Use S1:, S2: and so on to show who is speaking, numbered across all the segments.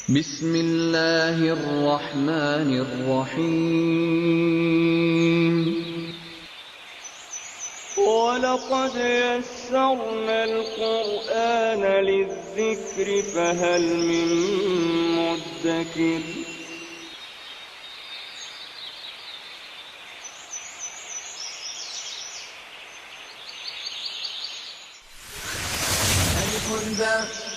S1: बिस्मिल्लाहिर्रहमानिर्रहीम।
S2: वलक़द यस्सरनल क़ुरआन लिज़्ज़िक्रि फ़हल मिन मुद्दकिर।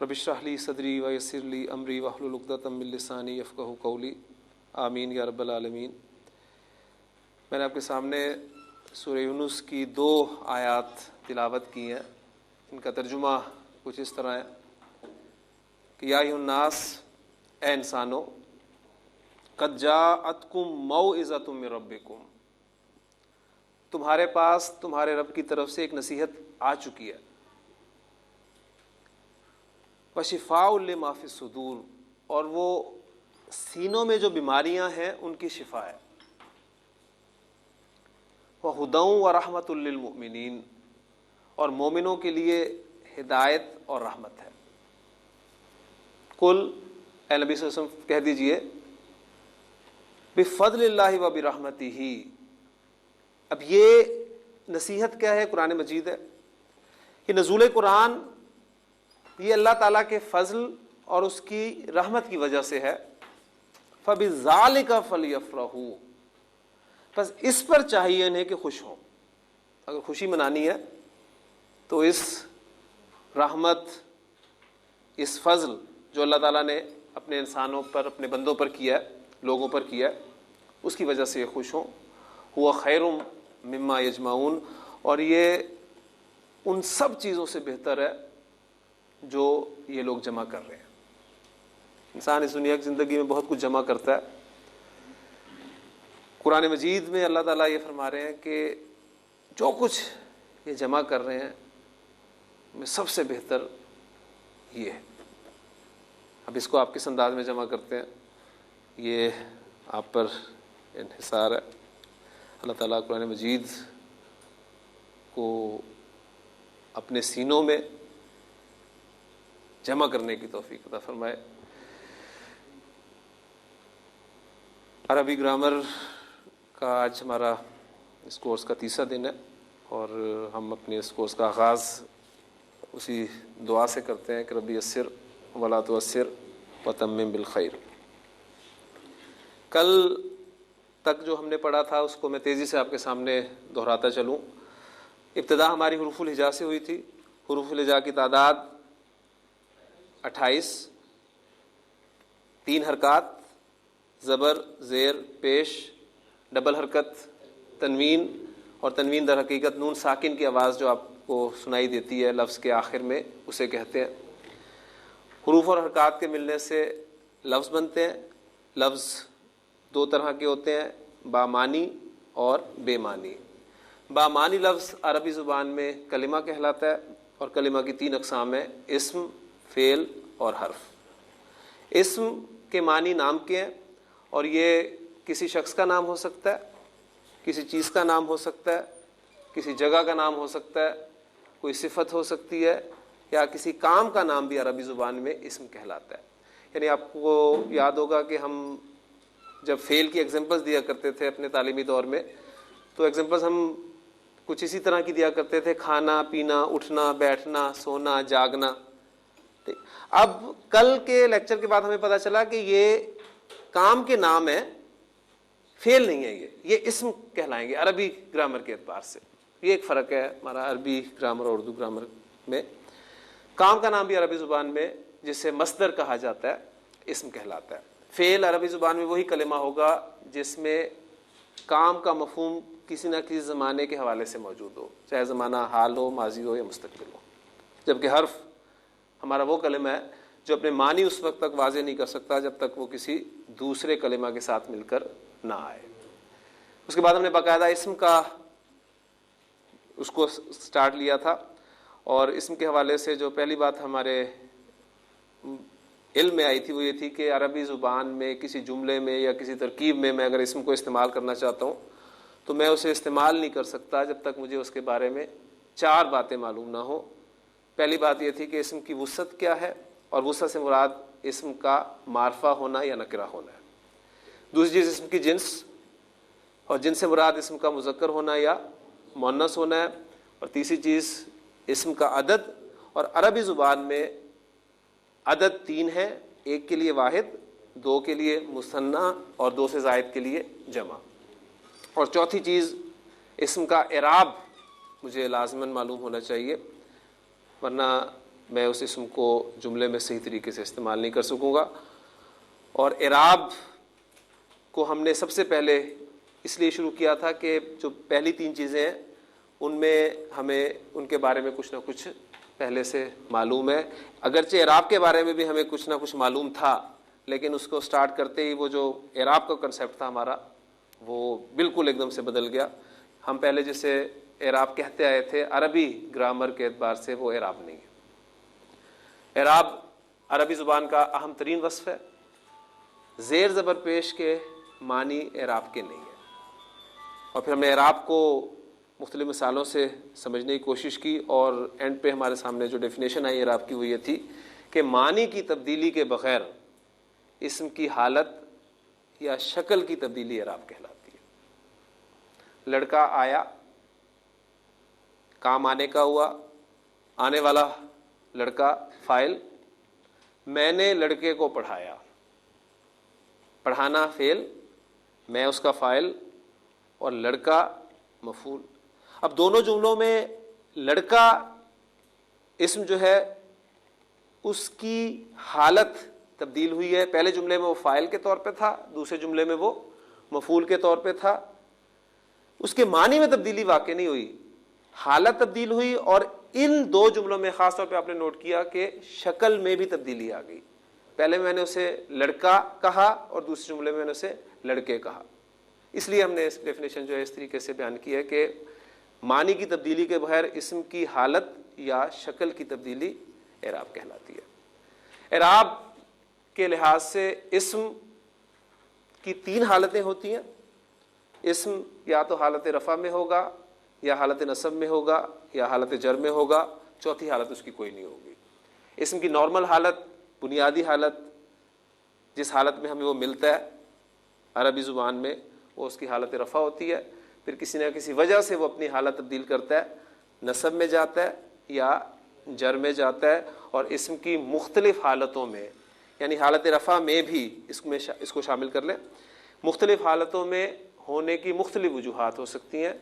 S3: रब इश्रह ली सदरी व यस्सिर ली अमरी वहलुल उक़दतम मिन लिसानी यफ़क़हू क़ौली। आमीन या रब्बल आलमीन। मैंने आपके सामने सूरह यूनुस की 2 आयात तिलावत की हैं। इनका तर्जुमा कुछ इस तरह है कि या अय्युहन्नास, ए इंसानो, क़द जाअतकुम मौइज़तुम मिन रब्बिकुम, तुम्हारे पास तुम्हारे रब की तरफ से एक नसीहत आ चुकी है। वशिफ़ाउ लिमा फ़ी सुदूर, और वो सीनों में जो बीमारियां हैं उनकी शिफा है। व हुदौ व रहमतुल लिल मुमिनीन, और मोमिनों के लिए हिदायत और रहमत है। कुल, ए नबी सल्लल्लाहु अलैहि वसल्लम कह दीजिए, बिफ़ज़लिल्लाहि व बिरहमतिही। अब ये नसीहत क्या है? कुरान मजीद है। ये नज़ूल कुरान ये अल्लाह ताला के फ़ज़ल और उसकी रहमत की वजह से है। फ़बिज़ालिका फ़लयफ़रहू, बस इस पर चाहिए इन्हें कि खुश हों। अगर खुशी मनानी है तो इस रहमत, इस फ़ज़ल जो अल्लाह ताला ने अपने इंसानों पर, अपने बंदों पर किया है, लोगों पर किया है, उसकी वजह से ये खुश हों। हुवा खैरुम मिम्मा यजमाऊन, और ये उन सब चीज़ों से बेहतर है जो ये लोग जमा कर रहे हैं। इंसान इस दुनिया की ज़िंदगी में बहुत कुछ जमा करता है। कुरान मजीद में अल्लाह ताला ये फरमा रहे हैं कि जो कुछ ये जमा कर रहे हैं में सबसे बेहतर ये है। अब इसको आप किस अंदाज में जमा करते हैं ये आप पर इन्हिसार है। अल्लाह ताला कुरान मजीद को अपने सीनों में जमा करने की तौफीक अता फरमाए। अरबी ग्रामर का आज हमारा इस कोर्स का 3रा दिन है, और हम अपने इस कोर्स का आगाज़ उसी दुआ से करते हैं कि रब्बी यस्सिर वला तुअस्सिर व तम्मिम बिल खैर। कल तक जो हमने पढ़ा था उसको मैं तेज़ी से आपके सामने दोहराता चलूँ। इब्तिदा हमारी हुरूफुल हिजा से हुई थी। हुरूफुल हिजा की तादाद 28, 3 हरकत, ज़बर, ज़ेर, पेश, डबल हरकत, तनवीन, और तनवीन दर हकीकत नून साकिन की आवाज़ जो आपको सुनाई देती है लफ्ज़ के आखिर में, उसे कहते हैं। हुरूफ और हरकत के मिलने से लफ्ज़ बनते हैं। लफ्ज़ 2 तरह के होते हैं, बामानी और बेमानी। बामानी लफ्ज़ अरबी ज़ुबान में कलिमा कहलाता है, और कलिमा की 3 अक़साम है, इस्म, फ़ेल और हर्फ। इस्म के मानी नाम के हैं, और ये किसी शख्स का नाम हो सकता है, किसी चीज़ का नाम हो सकता है, किसी जगह का नाम हो सकता है, कोई सिफत हो सकती है, या किसी काम का नाम भी अरबी ज़ुबान में इस्म कहलाता है। यानी आपको याद होगा कि हम जब फ़ेल की एग्जांपल्स दिया करते थे अपने तालीमी दौर में, तो एग्जांपल्स हम कुछ इसी तरह की दिया करते थे: खाना, पीना, उठना, बैठना, सोना, जागना। ठीक, अब कल के लेक्चर के बाद हमें पता चला कि ये काम के नाम है, फेल नहीं है, ये इस्म कहलाएंगे अरबी ग्रामर के एतबार से। ये एक फ़र्क है हमारा अरबी ग्रामर और उर्दू ग्रामर में। काम का नाम भी अरबी ज़ुबान में जिसे मस्दर कहा जाता है, इस्म कहलाता है। फेल अरबी ज़ुबान में वही कलिमा होगा जिसमें काम का मफहूम किसी न किसी ज़माने के हवाले से मौजूद हो, चाहे ज़माना हाल हो, माजी हो या मुस्तकबिल हो। जबकि हर्फ हमारा वो कलिमा है जो अपने मानी उस वक्त तक वाज़े नहीं कर सकता जब तक वो किसी दूसरे कलिमा के साथ मिलकर ना आए। उसके बाद हमने बाकायदा इस्म का उसको स्टार्ट लिया था, और इस्म के हवाले से जो पहली बात हमारे इल्म में आई थी वो ये थी कि अरबी ज़ुबान में किसी जुमले में या किसी तरकीब में मैं अगर इस्म को इस्तेमाल करना चाहता हूँ तो मैं उसे इस्तेमाल नहीं कर सकता जब तक मुझे उसके बारे में 4 बातें मालूम ना हो। पहली बात ये थी कि इस्म की वुसअत क्या है, और वुसअत से मुराद इस्म का मारफा होना या नकरा होना है। दूसरी चीज़ इस्म की जिन्स, और जिन्स से मुराद इस्म का मुज़क्कर होना या मुअन्नस होना है। और तीसरी चीज़ इस्म का अदद, और अरबी ज़ुबान में अदद 3 है, 1 के लिए वाहिद, 2 के लिए मुसन्ना और 2 से ज़ायद के लिए जमा। और चौथी चीज़ इस्म का इराब मुझे लाज़िमन मालूम होना चाहिए, वरना मैं उस इस्म को जुमले में सही तरीके से इस्तेमाल नहीं कर सकूँगा। और इराब को हमने सबसे पहले इसलिए शुरू किया था कि जो पहली 3 चीज़ें हैं उनमें हमें उनके बारे में कुछ ना कुछ पहले से मालूम है। अगरचे इराब के बारे में भी हमें कुछ ना कुछ मालूम था, लेकिन उसको स्टार्ट करते ही वो जो इराब का कंसेप्ट था हमारा वो बिल्कुल एकदम से बदल गया। हम पहले जिसे इराब कहते आए थे अरबी ग्रामर के एतबार से, वो इराब नहीं है। इराब अरबी ज़ुबान का अहम तरीन वस्फ़ है। ज़ेर ज़बर पेश के मानी इराब के नहीं है। और फिर हमने इराब को मुख्तलिफ़ मिसालों से समझने की कोशिश की, और एंड पे हमारे सामने जो डेफिनेशन आई इराब की वो ये थी कि मानी की तब्दीली के बग़ैर इस्म की हालत या शक्ल की तब्दीली इराब कहलाती है। लड़का आया, काम आने का हुआ, आने वाला लड़का फ़ाइल, मैंने लड़के को पढ़ाया, पढ़ाना फ़ेल, मैं उसका फ़ाइल और लड़का मफ़ूल। अब दोनों जुमलों में लड़का इस्म जो है उसकी हालत तब्दील हुई है। पहले जुमले में वो फ़ाइल के तौर पे था, दूसरे जुमले में वो मफ़ूल के तौर पे था। उसके मानी में तब्दीली वाक़ई नहीं हुई, हालत तब्दील हुई। और इन 2 जुमलों में ख़ास तौर पे आपने नोट किया कि शक्ल में भी तब्दीली आ गई। पहले मैंने उसे लड़का कहा और दूसरे जुमले में मैंने उसे लड़के कहा। इसलिए हमने इस डेफिनेशन जो है इस तरीके से बयान की है कि मानी की तब्दीली के बगैर इस्म की हालत या शक्ल की तब्दीली इराब कहलाती है। इराब के लिहाज से इस्म की 3 हालतें होती हैं। इस्म या तो हालत रफ़ा में होगा, या हालत नसब में होगा, या हालत जर में होगा, चौथी हालत उसकी कोई नहीं होगी। इस्म की नॉर्मल हालत, बुनियादी हालत, जिस हालत में हमें वो मिलता है अरबी ज़ुबान में, वो उसकी हालत रफ़ा होती है। फिर किसी न किसी वजह से वो अपनी हालत तब्दील करता है, नसब में जाता है या जर में जाता है। और इस्म की मुख्तलिफ़ हालतों में, यानी हालत रफ़ा में भी इसको शामिल कर लें, मुख्तलिफ़ हालतों में होने की मुख्तलिफ़ वजूहात हो सकती हैं।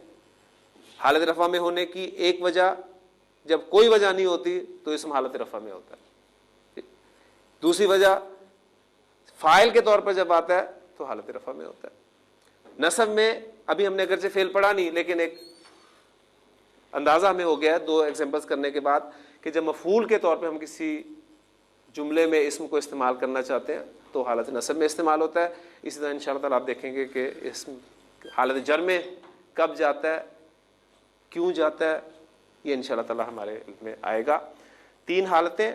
S3: हालत रफ़ा में होने की एक वजह, जब कोई वजह नहीं होती तो इस्म हालत रफ़ा में होता है। दूसरी वजह फ़ाइल के तौर पर जब आता है तो हालत रफ़ा में होता है। नसब में अभी हमने अगरचे फेल पढ़ा नहीं, लेकिन एक अंदाज़ा हमें हो गया है 2 एग्जाम्पल्स करने के बाद कि जब मफूल के तौर पे हम किसी जुमले में इस्म को इस्तेमाल करना चाहते हैं तो हालत नसब में इस्तेमाल होता है। इसी तरह इंशाअल्लाह ताला आप देखेंगे कि इस्म हालत जर में कब जाता है, क्यों जाता है, ये इंशाअल्लाह ताला हमारे इल्म में आएगा। 3 हालतें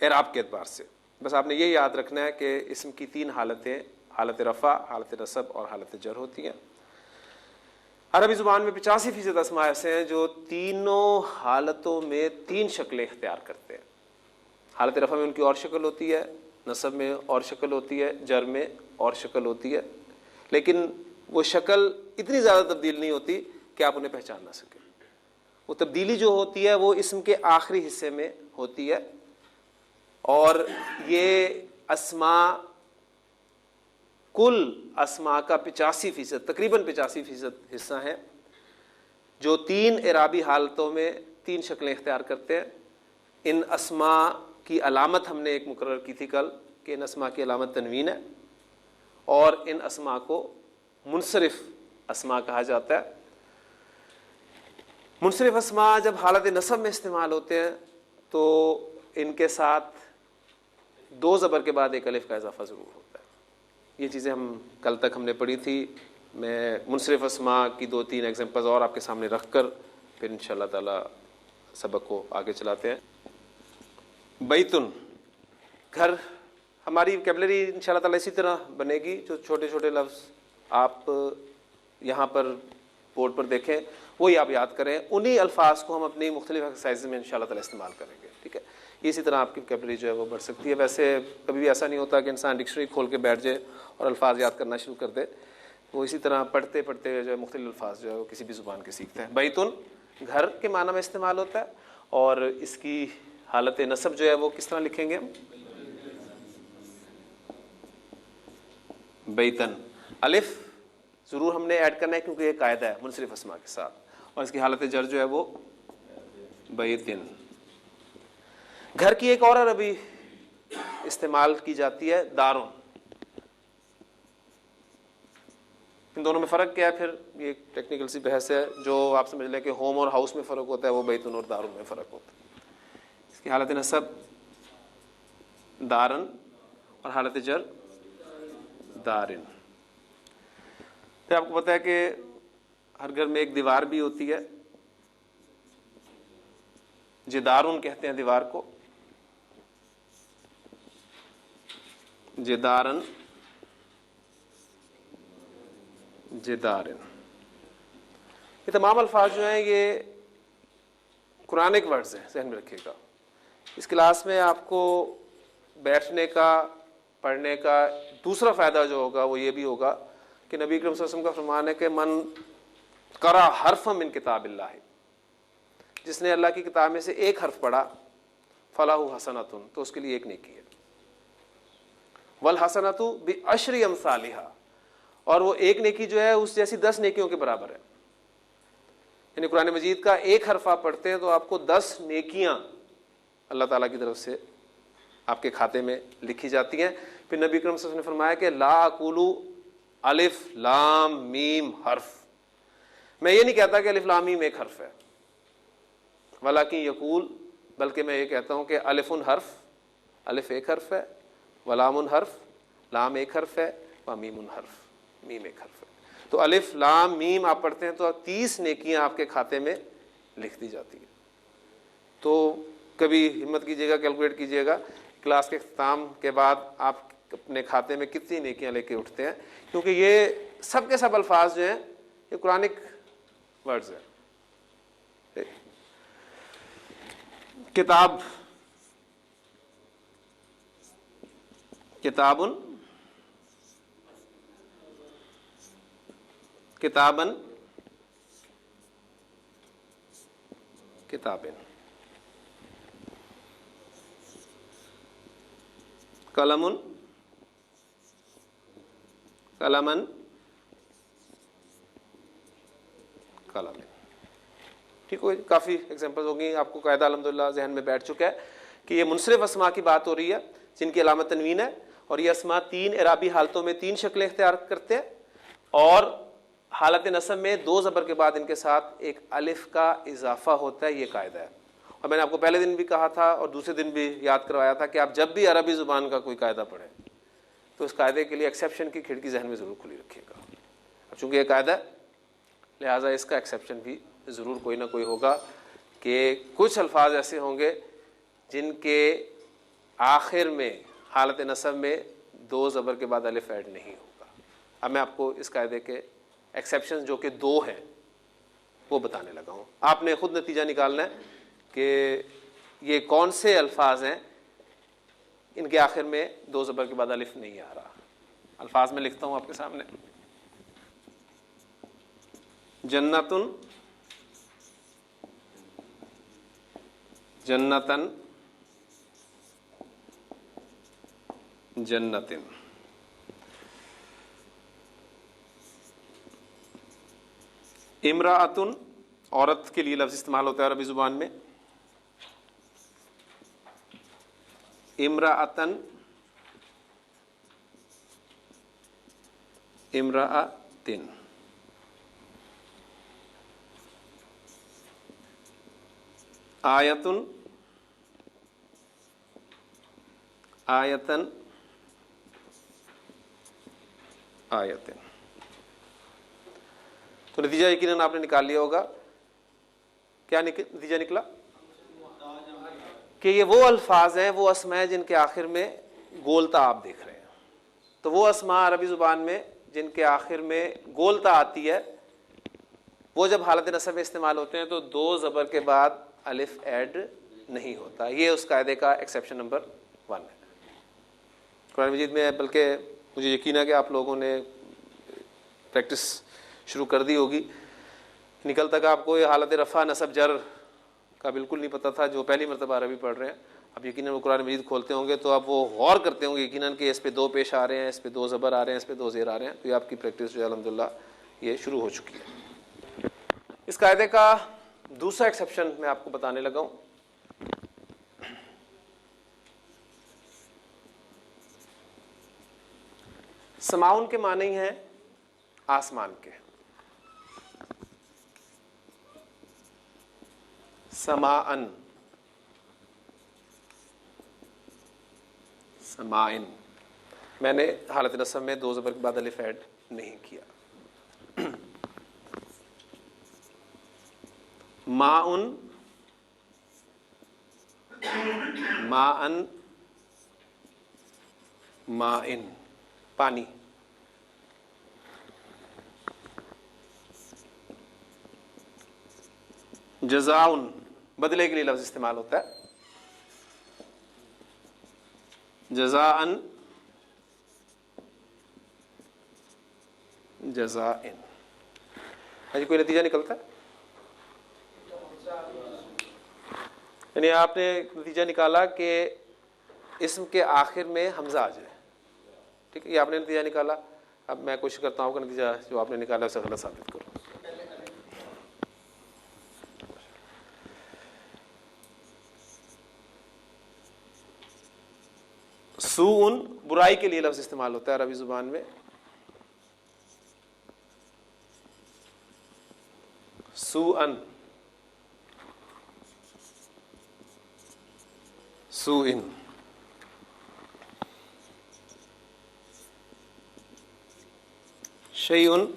S3: इराब के एतबार से, बस आपने ये याद रखना है कि इस्म की 3 हालतें, हालत रफ़ा, हालत नसब और हालत जर होती हैं। अरबी ज़ुबान में 85% अस्मा ऐसे हैं जो तीनों हालतों में 3 शक्लें इख्तियार करते हैं। हालत रफ़ा में उनकी और शक्ल होती है, नसब में और शक्ल होती है, जर में और शक्ल होती है, लेकिन वो शक्ल इतनी ज़्यादा तब्दील नहीं होती कि आप उन्हें पहचान ना सकें। वो तब्दीली जो होती है वो इस्म के आखिरी हिस्से में होती है और ये अस्मा कुल अस्मा का 85% तकरीबन 85% हिस्सा है जो 3 इराबी हालतों में 3 शक्लें इख्तियार करते हैं। इन अस्मा की अलामत हमने एक मुकर्रर की थी कल कि इन अस्मा की अलामत तनवीन है और इन अस्मा को मुनसरिफ अस्मा कहा जाता है। मुनसरिफ अस्मा जब हालत नसब में इस्तेमाल होते हैं तो इनके साथ 2 ज़बर के बाद एक अलिफ का इजाफा ज़रूर होता है। ये चीज़ें हम कल तक हमने पढ़ी थी। मैं मुनसरिफ अस्मा की 2-3 एग्जांपल्स और आपके सामने रख कर फिर इंशाअल्लाह ताला सबक को आगे चलाते हैं। बैतुन, घर, हमारी वोकैबुलरी इंशाअल्लाह ताला इसी तरह बनेगी। जो छोटे छोटे लफ्ज़ आप यहाँ पर बोर्ड पर देखें वही आप याद करें, उन्हीं अल्फाज को हम अपनी मुख्तलिफ एक्सरसाइज में इंशाअल्लाह ताला इस्तेमाल करेंगे। ठीक है, इसी तरह आपकी वोकैबुलरी जो है वो बढ़ सकती है। वैसे कभी भी ऐसा नहीं होता कि इंसान डिक्शनरी खोल के बैठ जाए और अल्फाज याद करना शुरू कर दे। वो इसी तरह पढ़ते पढ़ते जो है मुख्तलिफ अल्फाज जो है वो किसी भी ज़ुबान के सीखते हैं। बैतुन घर के माना में इस्तेमाल होता है और इसकी हालत नसब जो है वो किस तरह लिखेंगे हम? बैतन, अलिफ ज़रूर हमने ऐड करना है क्योंकि ये कायदा है मुनसरिफ अस्मा के साथ, और इसकी हालत जर जो है वो बैतिन। घर की एक और अरबी इस्तेमाल की जाती है दारुन। इन दोनों में फ़र्क क्या है? फिर ये टेक्निकल सी बहस है। जो आप समझ लें कि होम और हाउस में फ़र्क होता है वो बैतुन और दारुन में फ़र्क होता है। इसकी हालत नसब दारन और हालत जर दारिन। फिर आपको पता है कि हर घर में एक दीवार भी होती है, जिदारुन कहते हैं दीवार को, जिदारन जिदारिन। ये तमाम अल्फाज जो हैं ये कुरानिक वर्ड्स हैं, ज़हन में रखिएगा। इस क्लास में आपको बैठने का, पढ़ने का दूसरा फ़ायदा जो होगा वो ये भी होगा कि नबी अकरम सल्लल्लाहु अलैहि वसल्लम का फरमान है कि मन करा हरफम मिन किताबिल्लाह, जिसने अल्लाह की किताब में से एक हर्फ पढ़ा, फलाहु हसनतुन, तो उसके लिए एक नेकी है। वल हसनतु बि अशरि अमसालिहा, और वो एक नेकी जो है उस जैसी 10 नेकियों के बराबर है। यानी कुरान मजीद का एक हर्फ आप पढ़ते हैं तो आपको 10 नेकियां अल्लाह ताला की तरफ से आपके खाते में लिखी जाती हैं। फिर नबी अकरम सल्लल्लाहु अलैहि वसल्लम ने फरमाया कि ला अकुलु अलिफ लाम मीम हर्फ, मैं ये नहीं कहता कि अलिफ लाम मीम एक हर्फ है, वलाकिन यकूल, बल्कि मैं ये कहता हूँ कि अलिफुन हर्फ, अलिफ एक हर्फ है, वलामुन हर्फ, लाम एक हर्फ है, व मीमुन हर्फ, मीम एक हर्फ है। तो अलिफ लाम मीम आप पढ़ते हैं तो 30 नेकियां आपके खाते में लिख दी जाती है। तो कभी हिम्मत कीजिएगा, कैलकुलेट कीजिएगा क्लास के इख्तिताम के बाद आप अपने खाते में कितनी नेकियां लेके उठते हैं, क्योंकि ये सब के सब अल्फाज जो हैं ये कुरानिक वर्ड्स हैं। किताब, किताबुन, किताबन, किताबिन। कलमुन, कलमन, कलमिन। ठीक हो, काफ़ी एग्जांपल्स होंगी। आपको कायदा अल्हम्दुलिल्लाह जहन में बैठ चुका है कि ये मुनसरिफ अस्मा की बात हो रही है जिनकी अलामत तनवीन है, और ये अस्मा 3 इराबी हालतों में 3 शक्लें इख्तियार करते हैं, और हालत नसब में 2 ज़बर के बाद इनके साथ एक अलिफ का इजाफा होता है। ये कायदा है, और मैंने आपको पहले दिन भी कहा था और दूसरे दिन भी याद करवाया था कि आप जब भी अरबी ज़ुबान का कोई कायदा पढ़ें तो इस कायदे के लिए एक्सेप्शन की खिड़की जहन में ज़रूर खुली रखिएगा। अब चूँकि ये कायदा है लिहाजा इसका एक्सेप्शन भी ज़रूर कोई ना कोई होगा कि कुछ अल्फाज ऐसे होंगे जिनके आखिर में हालत नसब में 2 ज़बर के बाद अलिफ ऐड नहीं होगा। अब मैं आपको इस कायदे के एक्सेप्शन जो कि 2 हैं वो बताने लगा हूँ। आपने खुद नतीजा निकालना है कि ये कौन से अल्फाज हैं इनके आखिर में 2 ज़बर के बाद अलिफ नहीं आ रहा। अल्फाज में लिखता हूँ आपके सामने। जन्नतुन, जन्नतन, जन्नतिन। इमराअतुन औरत के लिए लफ्ज इस्तेमाल होता है अरबी जुबान में। इमराअतन, इमराअतिन। आयतुन, आयतन, आयतिन। तो नतीजा यकीनन आपने निकाल लिया होगा। क्या नतीजा निकला कि ये वो अल्फाज हैं, वो अस्मा हैं जिनके आखिर में गोलता आप देख रहे हैं। तो वो अस्मा अरबी ज़ुबान में जिनके आखिर में गोलता आती है, वो जब हालत नसब में इस्तेमाल होते हैं तो दो ज़बर के बाद अलिफ ऐड नहीं होता। ये उस कायदे का एक्सेप्शन नंबर 1 है कुरान मजीद में। बल्कि मुझे यकीन है कि आप लोगों ने प्रैक्टिस शुरू कर दी होगी। निकल तक आपको ये हालत रफ़ा नसब जर का बिल्कुल नहीं पता था, जो पहली मरतबा अरबी पढ़ रहे हैं। अब यकीनन वो कुरान मजीद खोलते होंगे तो आप वो गौर करते होंगे यकीनन कि इस पे दो पेश आ रहे हैं, इस पे दो ज़बर आ रहे हैं, इस पे दो ज़ेर आ रहे हैं। तो ये आपकी प्रैक्टिस जो है अल्हम्दुलिल्लाह ये शुरू हो चुकी है। इस कायदे का दूसरा एक्सेप्शन मैं आपको बताने लगा हूँ। समाउन के माने ही हैं आसमान के। समाअन, समाइन। मैंने हालत नसब में दो ज़बर के बाद अलिफ ऐड नहीं किया। माउन, माअन, माइन, पानी। जज़ाउन, बदले के लिए लफ्ज इस्तेमाल होता है। जज़ाअन, जज़ाइन। अजी कोई नतीजा निकलता है? यानी आपने नतीजा निकाला कि इस्म के आखिर में हमजा आ जाए। ठीक है, ये आपने नतीजा निकाला। अब मैं कोशिश करता हूँ कि नतीजा जो आपने निकाला उसे गलत साबित करूँ। सूउन, बुराई के लिए लफ्ज इस्तेमाल होता है अरबी जुबान में। सूअन, सूइन। शैउन,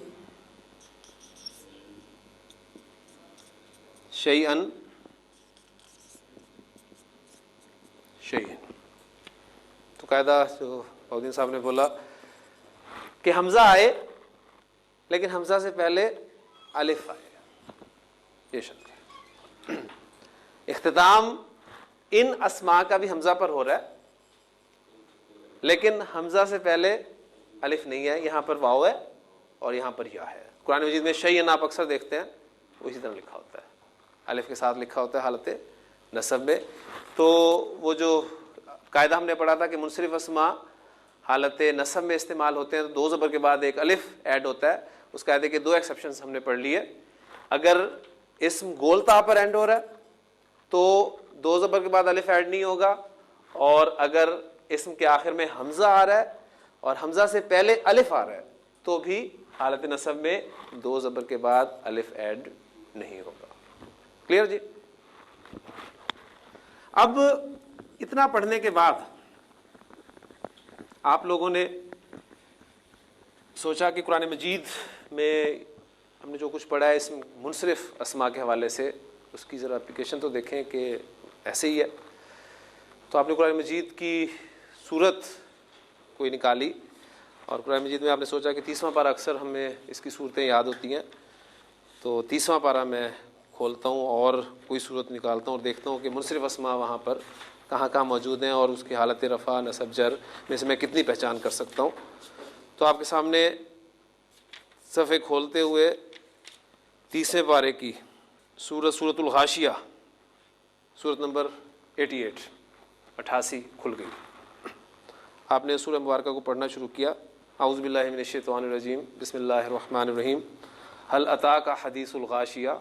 S3: शैअन, शैइन। तो कायदा जो बहुद्दीन साहब ने बोला कि हमजा आए लेकिन हमजा से पहले अलिफ आए, ये शर्त है। इख्तिताम इन अस्मा का भी हमजा पर हो रहा है लेकिन हमजा से पहले अलिफ नहीं है, यहां पर वाव है और यहां पर या है। कुरान मजीद में शैअन आप अक्सर देखते हैं वो इसी तरह लिखा होता है, अलिफ के साथ लिखा होता है हालत नसब में। तो वो जो कायदा हमने पढ़ा था कि मुनसरिफ अस्मा हालत नसब में इस्तेमाल होते हैं तो दो ज़बर के बाद एक अलिफ ऐड होता है। उस कायदे के दो एक्सेप्शंस हमने पढ़ लिए। अगर इस्म गोलता पर एंड हो रहा है तो दो ज़बर के बाद अलिफ ऐड नहीं होगा, और अगर इस्म के आखिर में हमजा आ रहा है और हमजा से पहले अलिफ आ रहा है तो भी हालत नसब में दो ज़बर के बाद अलिफ ऐड नहीं होगा। क्लियर जी? अब इतना पढ़ने के बाद आप लोगों ने सोचा कि कुरान मजीद में हमने जो कुछ पढ़ा है इसमें मुनसरिफ अस्मा के हवाले से उसकी ज़रा एप्लीकेशन तो देखें कि ऐसे ही है। तो आपने कुरान मजीद की सूरत कोई निकाली और कुरान मजीद में आपने सोचा कि 30वां पारा अक्सर हमें इसकी सूरतें याद होती हैं, तो 30वां पारा मैं खोलता हूँ और कोई सूरत निकालता हूँ और देखता हूँ कि मुनसरिफ अस्मा वहाँ पर कहाँ कहाँ मौजूद हैं और उसकी हालत रफ़ा नसब जर में से मैं कितनी पहचान कर सकता हूँ। तो आपके सामने सफ़े खोलते हुए 30वें पारे की सूरतुल गाशिया, सूरत नंबर 88 खुल गई। आपने सूरह मुबारक को पढ़ना शुरू किया। औज़ु बिल्लाहि मिनश शैतानिर रजीम, बिस्मिल्लाहिर रहमानिर रहीम। हल अताका हदीसुल गाशिया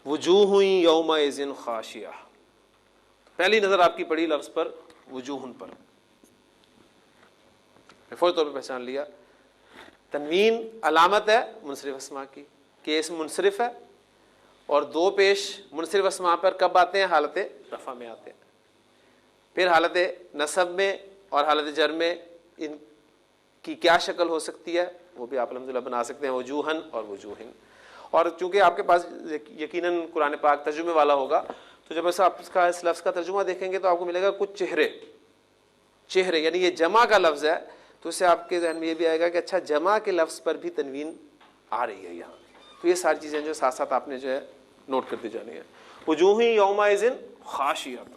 S3: वुजूहुन यौमइज़िन खाशिया। पहली नज़र आपकी पड़ी लफ्ज़ पर, वुजूहुन पर, फौरी तौर पर पहचान लिया। तनवीन अलामत है मुनसरिफ अस्मा की, कि इसम मुनसरिफ है, और दो पेश मुनसरिफ अस्मा पर कब आते हैं? हालत रफ़ा में आते हैं। फिर हालत नसब में और हालत जर में इनकी क्या शक्ल हो सकती है वो भी आप अल्हम्दुलिल्लाह बना सकते हैं, वजूहन और वजूहिन। और चूंकि आपके पास यकीनन कुरान पाक तर्जुमे वाला होगा, तो जब ऐसा आप इसका इस लफ्ज़ का तर्जुमा देखेंगे तो आपको मिलेगा कुछ चेहरे यानी ये जमा का लफ्ज़ है, तो इससे आपके जहन में ये भी आएगा कि अच्छा जमा के लफ्ज़ पर भी तनवीन आ रही है यहाँ। तो ये सारी चीज़ें जो साथ साथ आपने जो है नोट करती जानी है। वजूहुन यौमइज़िन खाशियतुन,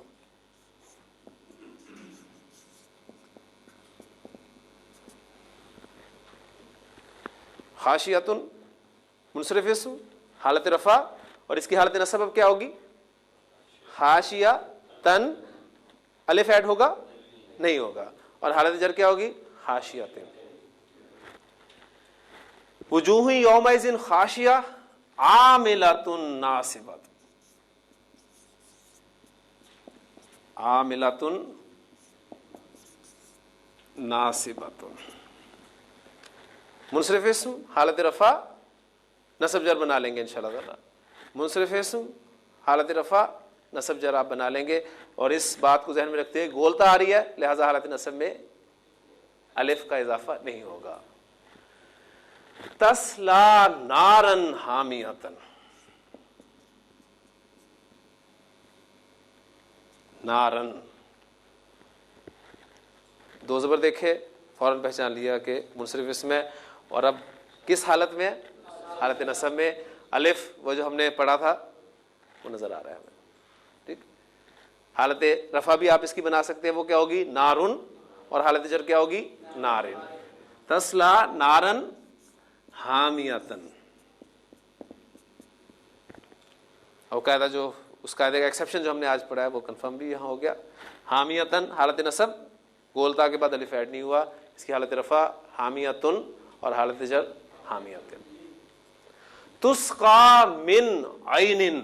S3: खाशियतुन मुनसरिफ इस्म हालत रफ़ा, और इसकी हालत नसब अब क्या होगी? खाशिया तन, अलिफ ऐड होगा? नहीं होगा। और हालत जर क्या होगी? खाशियतिन। वजूहुन यौमइज़िन खाशिया आमिलतुन नासिबत, आमिलतुन नासिबतुन। मुनसरिफ इस्म हालत रफ़ा नसब जर बना लेंगे इंशाअल्लाह ताला। मुनसरिफ इस्म हालत रफ़ा नसब जर आप बना लेंगे, और इस बात को जहन में रखते हुए गोलता आ रही है, लिहाजा हालत नसब में अलिफ का इजाफा नहीं होगा। तस्ला नारन हामियतन, नारन दो ज़बर देखे, फौरन पहचान लिया कि मुनसरिफ इस्म है। और अब किस हालत में? हालत नसब में। अलिफ वो जो हमने पढ़ा था वो नज़र आ रहा है हमें, ठीक। हालत रफ़ा भी आप इसकी बना सकते हैं, वो क्या होगी? नारुन, और हालत जर क्या होगी? नारिन। तस्ला नारन हामियतन। और कायदा जो उस कायदे का एक्सेप्शन जो हमने आज पढ़ा है वो कंफर्म भी यहाँ हो गया। हामियतन हालत नसब, गोलता के बाद अलिफ ऐड नहीं हुआ, इसकी हालत रफ़ा हामियतुन, और हालत जर हामियतिन। तुस्का मिन आइनिन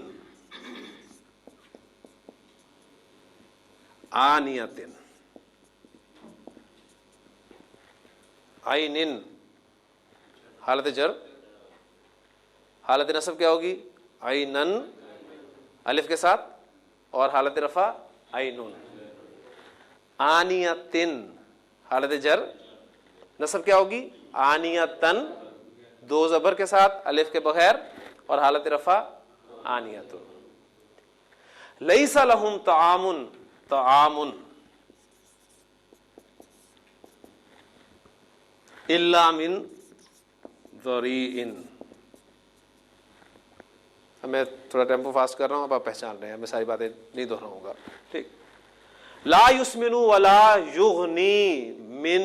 S3: आनियतिन, आइनिन हालत जर, हालत नसब क्या होगी? आइनन, अलिफ के साथ, और हालत रफ़ा आइनुन। आनियतिन हालत जर, नसब क्या होगी? आनियतन, दो ज़बर के साथ, अलिफ के बगैर, और हालत रफ़ा आनियतुन। लैसा लहुम तआमुन, तआमुन इल्ला मिन ज़रीइन। मैं थोड़ा टेम्पो फास्ट कर रहा हूँ, अब आप पहचान रहे हैं, मैं सारी बातें नहीं दोहराऊंगा, ठीक। ला युस्मिनु वला युगनी मिन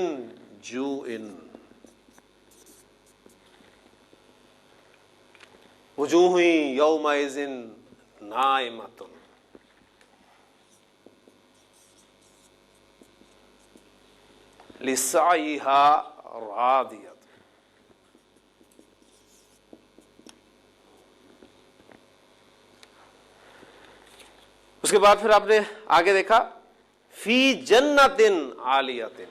S3: जूइन, वजूहुन यौमइज़िन नाइमतुन। लिसाइहा रादियत। उसके बाद फिर आपने आगे देखा फी जन्नतिन आलियतिन,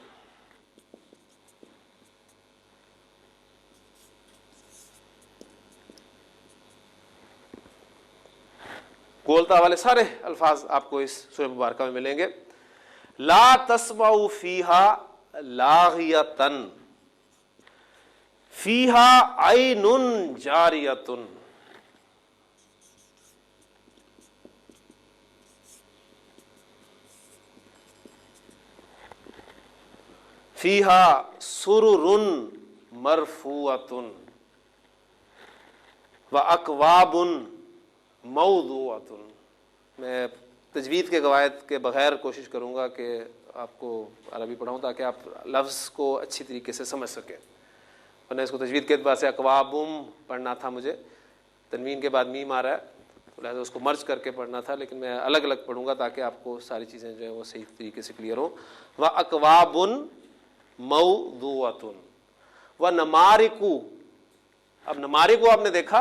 S3: गोलता वाले सारे अल्फाज आपको इस सूरह मुबारक में मिलेंगे। ला तस्माउ फीहा लागियतन, फीहा आइनुन जारियतुन, फीहा सुरुरुन मरफूअतुन व अकवाबुन मौदूअतुन। मैं तजवीद के कवायद के बगैर कोशिश करूँगा कि आपको अरबी पढ़ाऊँ ताकि आप लफ्ज़ को अच्छी तरीके से समझ सकें, वरना इसको तजवीद के एतबार से अकवाबुम पढ़ना था मुझे, तनवीन के बाद मीम आ रहा है लिहाजा उसको मर्ज करके पढ़ना था, लेकिन मैं अलग अलग पढ़ूंगा ताकि आपको सारी चीज़ें जो है वो सही तरीके से क्लियर हो। व अकवाबुन मौदूअतुन व नमारिकु। अब नमारिकु आपने देखा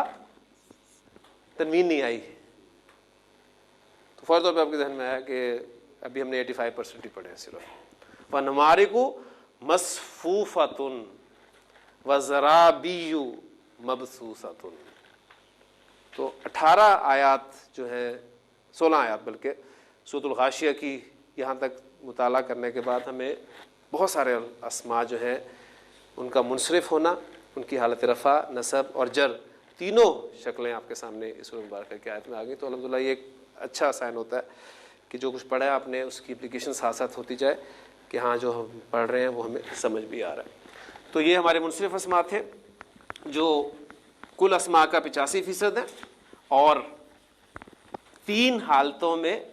S3: तनवीन नहीं आई, तो फौरी तौर पर आपके जहन में आया कि अभी हमने 85% ही पढ़े हैं सिर्फ। व नमारिकु मसफूफतुन व ज़राबियु मबसूसतुन। तो 18 आयात जो है, 16 आयात बल्कि सूरतुल गाशिया की यहाँ तक मुताला करने के बाद हमें बहुत सारे अस्मा जो हैं उनका मुनसरिफ होना, उनकी हालत रफ़ा, नसब और जर, तीनों शक्लें आपके सामने इस सूरह मुबारक की आयत में आ गई। तो अल्हम्दुलिल्लाह ये एक अच्छा साइन होता है कि जो कुछ पढ़ा है आपने उसकी एप्लीकेशन साथ साथ होती जाए कि हाँ जो हम पढ़ रहे हैं वो हमें समझ भी आ रहा है। तो ये हमारे मुनसरिफ अस्मा थे जो कुल अस्मा का 85% है और 3 हालतों में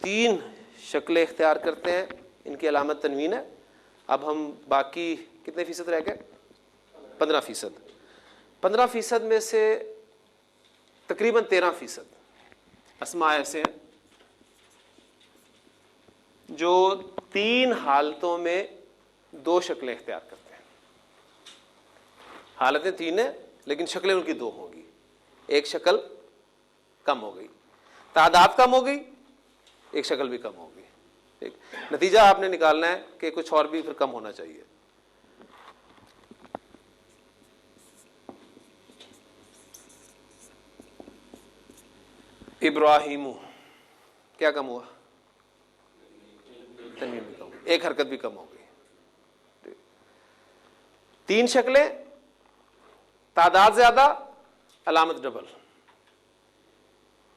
S3: 3 शक्लें इख्तियार करते हैं। इनकी अलामत तनवीन है। अब हम बाकी कितने फ़ीसद रह गए? 15%। 15% में से तकरीबन 13% अस्मा ऐसे हैं जो 3 हालतों में 2 शक्लें इख्तियार करते हैं। हालतें 3 हैं लेकिन शक्लें उनकी 2 होंगी। एक शक्ल कम हो गई, तादाद कम हो गई, एक शक्ल भी कम हो गई। ठीक, नतीजा आपने निकालना है कि कुछ और भी फिर कम होना चाहिए। इब्राहिमु, क्या कम हुआ? तनवीन भी कम हुई, एक हरकत भी कम हो गई। 3 शक्लें, तादाद ज्यादा, अलामत डबल।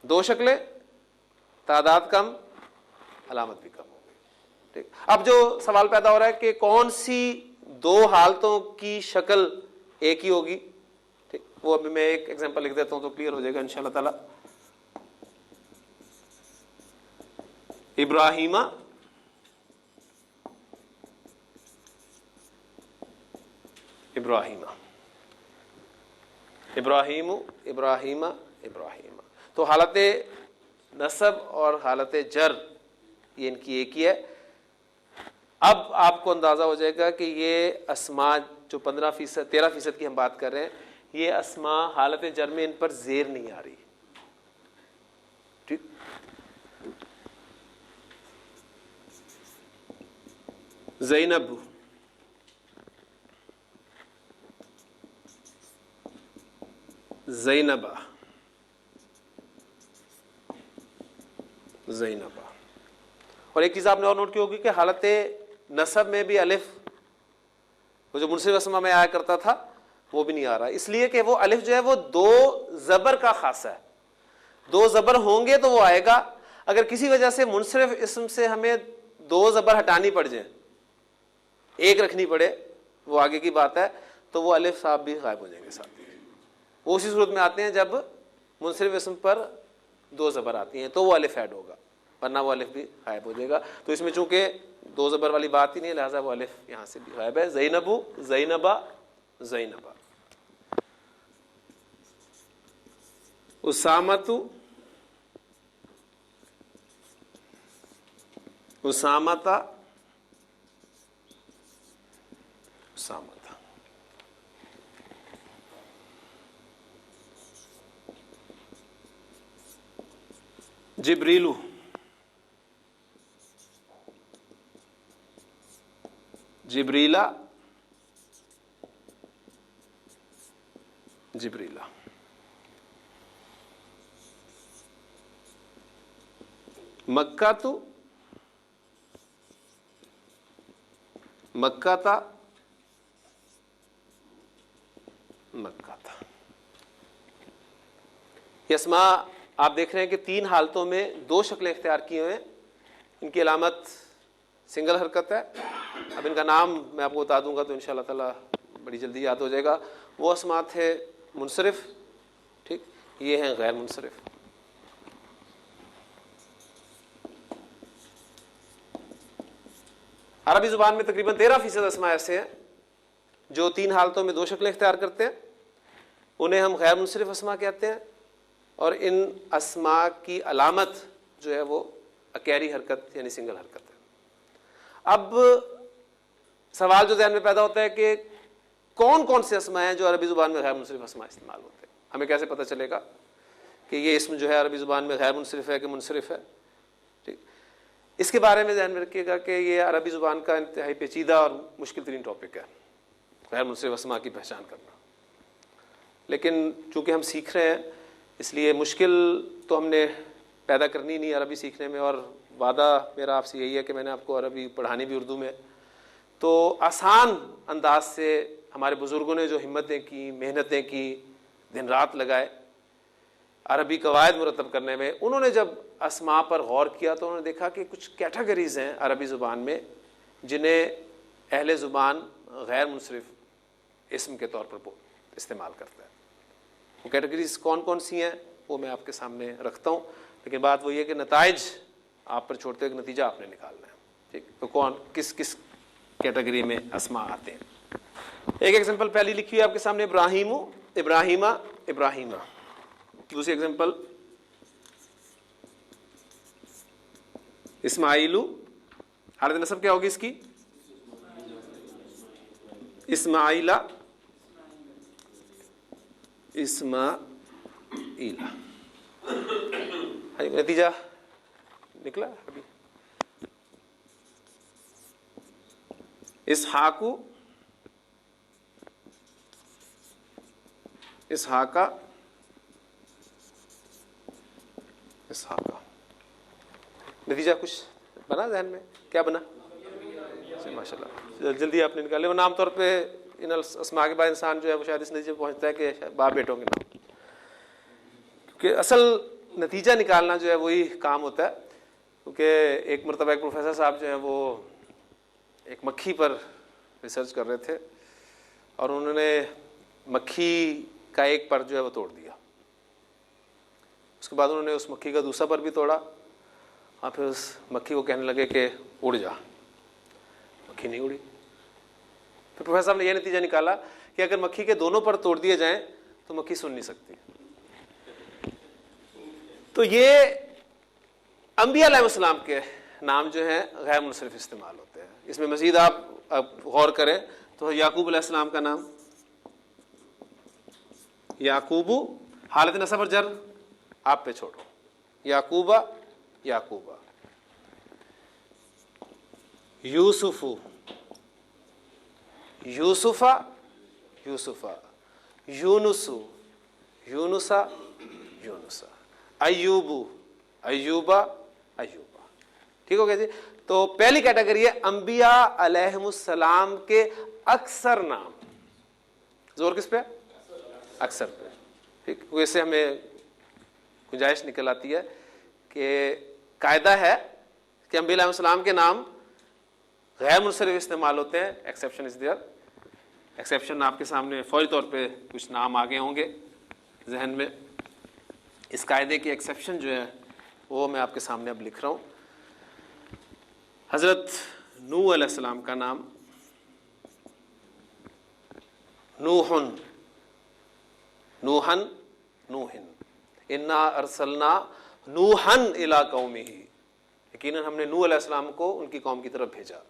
S3: 2 शक्लें, तादाद कम, अलामत भी कम हो गई। ठीक, अब जो सवाल पैदा हो रहा है कि कौन सी 2 हालतों की शक्ल एक ही होगी। ठीक, वो अभी मैं एक एग्जांपल लिख देता हूं तो क्लियर हो जाएगा इंशाअल्लाह ताला। इब्राहिमा, इब्राहिमा, इब्राहिमु, इब्राहिमा, इब्राहिमा। तो हालत नसब और हालत जर ये इनकी एक ही है। अब आपको अंदाजा हो जाएगा कि ये अस्मा जो 15%, 13% की हम बात कर रहे हैं, ये अस्मा हालत जर में इन पर जेर नहीं आ रही। ठीक, ज़ैनब, ज़ैनबा, ज़ैनबा। और एक चीज़ आपने और नोट की होगी कि हालत नसब में भी अलिफ, वो जो मुनसिफ अस्मा में आया करता था वो भी नहीं आ रहा, इसलिए कि वो अलिफ जो है वो 2 ज़बर का खासा है। 2 ज़बर होंगे तो वो आएगा। अगर किसी वजह से मुनसिफ इस्म से हमें 2 ज़बर हटानी पड़ जाए, एक रखनी पड़े, वो आगे की बात है, तो वो अलिफ साहब भी गायब हो जाएंगे साथ ही। वो उसी सूरत में आते हैं जब मुनसरिफ इस्म पर 2 ज़बर आती हैं तो वो अलिफ ऐड होगा, वरना वो अलिफ भी गायब हो जाएगा। तो इसमें चूंकि 2 ज़बर वाली बात ही नहीं, लिहाजा वो अलिफ यहाँ से भी गायब है। ज़ैनबु, ज़ैनबा, ज़ैनबा। उसामतु, उसामता, उसामता। जिब्रीलु, जिब्रीला, जिब्रीला। मक्का तु, मक्का था, मक्का था। ये अस्मा आप देख रहे हैं कि 3 हालतों में 2 शक्लें इख्तियार किए हुए हैं। इनकी अलामत सिंगल हरकत है। अब इनका नाम मैं आपको बता दूंगा तो इंशाअल्लाह ताला बड़ी जल्दी याद हो जाएगा। वो अस्मा थे मुनसरिफ, ठीक, ये हैं गैर मुनसरिफ। अरबी जुबान में तकरीबन 13% अस्मा ऐसे हैं जो 3 हालतों में 2 शक्लें इख्तियार करते हैं। उन्हें हम गैर मुनसरिफ अस्मा कहते हैं। और इन अस्मा की अलामत जो है वो अकैरी हरकत यानी सिंगल हरकत है। अब सवाल जो ज़हन में पैदा होता है कि कौन कौन से अस्मा हैं जो अरबी ज़ुबान में गैर मुनसरिफ अस्मा इस्तेमाल होते हैं। हमें कैसे पता चलेगा कि ये इसम जो है अरबी ज़ुबान में गैर मुनसरिफ है कि मुनसरिफ है? ठीक, इसके बारे में ध्यान में रखिएगा कि ये अरबी ज़ुबान का इंतहाई पेचीदा और मुश्किल तरीन टॉपिक है, गैर मुनसरिफ अस्मा की पहचान करना। लेकिन चूँकि हम सीख रहे हैं इसलिए मुश्किल तो हमने पैदा करनी नहीं अरबी सीखने में, और वादा मेरा आपसे यही है कि मैंने आपको अरबी पढ़ानी भी उर्दू में। तो आसान अंदाज से हमारे बुज़ुर्गों ने जो हिम्मतें की, मेहनतें की, दिन रात लगाए अरबी कवायद मुरतब करने में, उन्होंने जब अस्मा पर गौर किया तो उन्होंने देखा कि कुछ कैटेगरीज़ हैं अरबी ज़ुबान में जिन्हें अहले ज़ुबान गैर मुनसरिफ इस्म के तौर पर इस्तेमाल करता है। वो कैटेगरीज़ कौन कौन सी हैं वो मैं आपके सामने रखता हूँ, लेकिन बात वही है कि नताइज आप पर छोड़ते हुए नतीजा आपने निकालना है। ठीक, तो कौन किस किस कैटेगरी में अस्मा आते हैं। एक एग्जांपल पहली लिखी हुई आपके सामने, इब्राहिमु, इब्राहिमा, इब्राहिमा। दूसरी एग्जांपल इस्माइलु, हालत नसब क्या होगी इसकी? इस्माइला, इस्माइला। नतीजा निकला अभी। इसहाकु, इसहाका, इसहाका। नतीजा कुछ बना ध्यान में? क्या बना? माशाल्लाह जल्दी आपने निकाले। वरना आमतौर पे इन अस्मा के बाद इंसान जो है वो शायद इस नतीजे पहुंचता है कि बाप बेटों के नाम, क्योंकि असल नतीजा निकालना जो है वही काम होता है। क्योंकि एक मरतबा एक प्रोफेसर साहब जो हैं वो एक मक्खी पर रिसर्च कर रहे थे और उन्होंने मक्खी का एक पर जो है वो तोड़ दिया। उसके बाद उन्होंने उस मक्खी का दूसरा पर भी तोड़ा और फिर उस मक्खी को कहने लगे कि उड़ जा। मक्खी नहीं उड़ी। फिर प्रोफेसर साहब ने यह नतीजा निकाला कि अगर मक्खी के दोनों पर तोड़ दिए जाएं तो मक्खी सुन नहीं सकती। तो ये अंबिया अलैहिस्सलाम के नाम जो हैं गैर मुनसरिफ इस्तेमाल होते हैं। इसमें मज़ीद आप गौर करें तो याकूब अलैहिस्सलाम का नाम याकूबू, हालत नसब और जर आप पे छोड़ो, याकूबा, याकूबा। यूसुफू, यूसुफा, यूसुफा। यूनुसु, यूनुसा, यूनुसा। अय्यूबू, अय्यूबा, अय्यूबा। ठीक हो गया जी। तो पहली कैटेगरी है अंबिया अलैहिमुस्सलाम के अक्सर नाम। जोर किस पे? अक्सर पे। ठीक, वैसे हमें गुंजाइश निकल आती है कि कायदा है कि अंबिया अलैहिमुस्सलाम के नाम गैर मुनसरिफ इस्तेमाल होते हैं। Exception is there. एक्सेप्शन आपके सामने फौरी तौर पे कुछ नाम आगे होंगे जहन में। इस कायदे की एक्सेप्शन जो है वो मैं आपके सामने अब लिख रहा हूँ। हज़रत नूह अलैहिस्सलाम का नाम नूहुन, नूहन, नूहिन। इन्ना अरसलना नूहन इला कौमिही, यकीनन हमने नूह अलैहिस्सलाम को उनकी कौम की तरफ भेजा।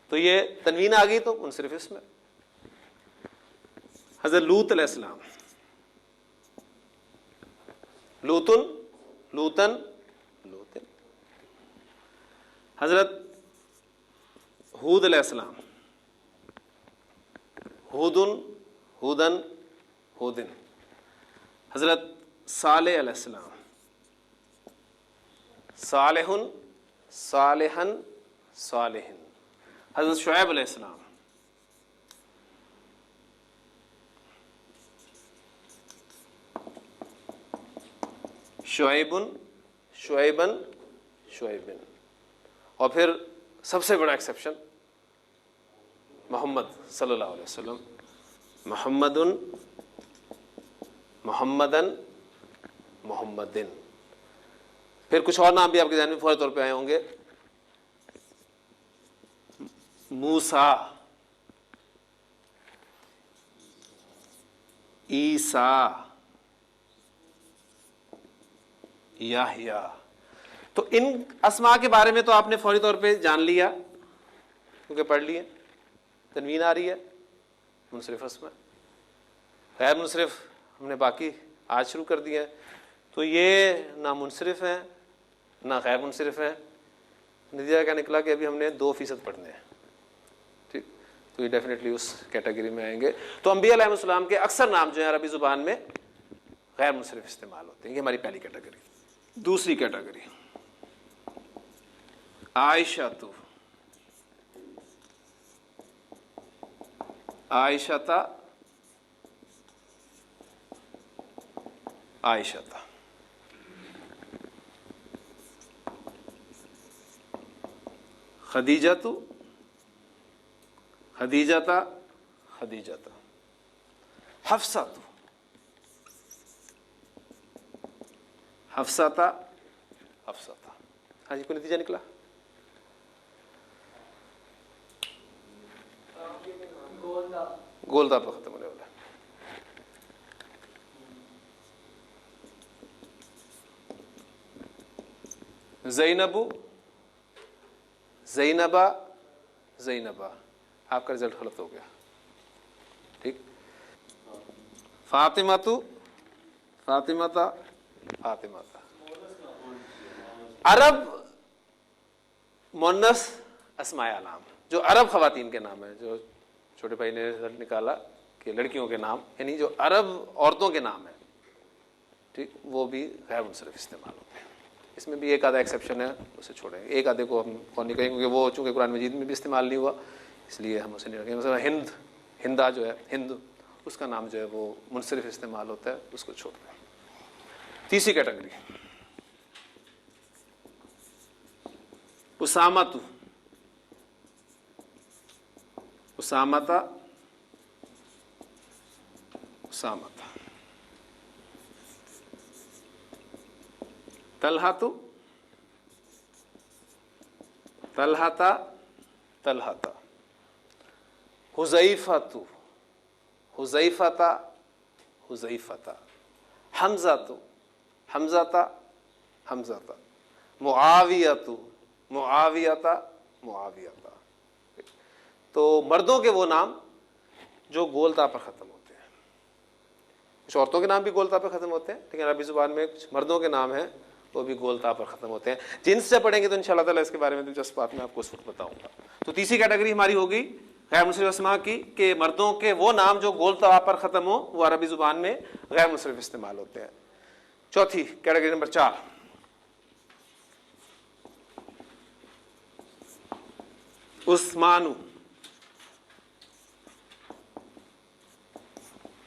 S3: तो ये तनवीन आ गई तो मुनसरिफ इसमें। हज़रत लूत अलैहिस्सलाम, लूतुन, लूतन, लूतन। हज़रत हूद अलैहिस्सलाम, हूदुन, हूदन, हूदिन। हज़रत सालेह अलैहिस्सलाम, सालेहुन, सालेहन, सालेहिन। हज़रत शुएब अलैहिस्सलाम, शुएबुन, शुएबन, शुएबिन। और फिर सबसे बड़ा एक्सेप्शन मोहम्मद सल्लल्लाहु अलैहि वसल्लम, मोहम्मदुन, मोहम्मदन, मोहम्मदिन। फिर कुछ और नाम भी आपके ध्यान में फौरी तौर पे आए होंगे। मूसा, ईसा, याह्या। तो इन अस्मा के बारे में तो आपने फौरी तौर पे जान लिया क्योंकि पढ़ लिए। तनवीन आ रही है मुनसरिफ अस्मा, गैर मुनसरिफ हमने बाकी आज शुरू कर दिया है। तो ये ना मुनसरिफ है ना गैर मुनसरिफ है। नतीजा क्या निकला कि अभी हमने 2% पढ़ने हैं। ठीक, तो ये डेफिनेटली उस कैटेगरी में आएंगे। तो अंबिया अलैहिस्सलाम के अक्सर नाम जो है अरबी ज़ुबान में गैर मुनसरिफ इस्तेमाल होते हैं। ये हमारी पहली कैटेगरी। दूसरी कैटेगरी आयशा, आयशता, आयशता। खदीजतु, खदीजता, खदीजता। हफ्सतु, हफ्सता, हफ्सता। हाँ जी, कोई नतीजा निकला? गोलदा पर खत्म होने वाला। ज़ैनबु, ज़ैनबा, ज़ैनबा। आपका रिजल्ट गलत हो गया। ठीक। फातिमातु, फातिमाता, फातिमाता। अरब मुन्नस अस्माए आलाम, जो अरब खवातीन के नाम है, जो छोटे भाई ने रिजल्ट निकाला कि लड़कियों के नाम, यानी जो अरब औरतों के नाम है, ठीक, वो भी गैर मुनसरिफ इस्तेमाल होते हैं। इसमें भी एक आधा एक्सेप्शन है, उसे छोड़ेंगे। एक आधे को हम कौन नहीं कहेंगे क्योंकि वो चूँकि कुरान मजीद में भी इस्तेमाल नहीं हुआ, इसलिए हम उसे नहीं रखेंगे। मतलब हिंद, हिंदा जो है, हिंद, उसका नाम जो है वो मुनसरिफ इस्तेमाल होता है, उसको छोड़ दें। तीसरी कैटेगरी उसामतु, उसामता, उसामता। तलहातु, तलहाता, तलहाता। हुज़ैफ़तु, हुज़ैफ़ता, हुज़ैफ़ता। हमज़तु, हमज़ता, हमज़ता। मुआवियतु, मुआवियता, मुआवियता। तो मर्दों के वो नाम जो गोलता पर ख़त्म होते हैं। कुछ औरतों के नाम भी गोलता पर ख़त्म होते हैं, लेकिन अरबी ज़ुबान में कुछ मर्दों के नाम हैं वो भी गोलता पर ख़त्म होते हैं। जिनसे से पढ़ेंगे तो इंशाअल्लाह ताला इसके बारे में दिलचस्प बात मैं आपको उस वक्त बताऊंगा। तो तीसरी कैटेगरी हमारी होगी गैर मुनसरिफ अस्मा की, कि मर्दों के वो नाम जो गोलता पर ख़त्म हो वो अरबी ज़ुबान में गैर मुनसरिफ इस्तेमाल होते हैं। चौथी कैटेगरी नंबर 4 उस्मानु,